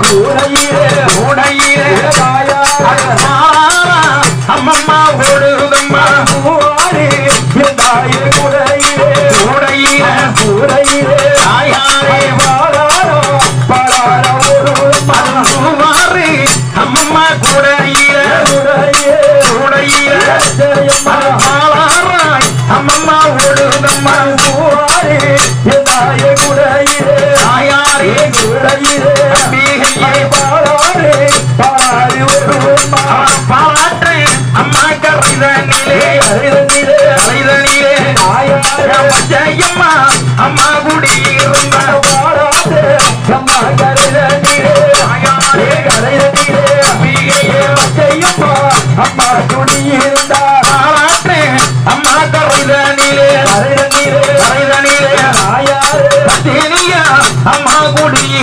கூடையிலே அம்மம்மா ஓடுதம்மா கூடையிலே தாயாரே மாறி அம்மம்மா கூடையிலே அம்மம்மா ஓடுதம்மா தாயாரே பாராட்டே அம்மா கரைதனிலே பச்சையம்மா அம்மா குடியிருந்த அம்மா கரைதனிலே பச்சையம்மா அம்மா குடியிருந்தா பாராட்டே அம்மா கரைதனிலே கரைதனிலே அம்மா குடி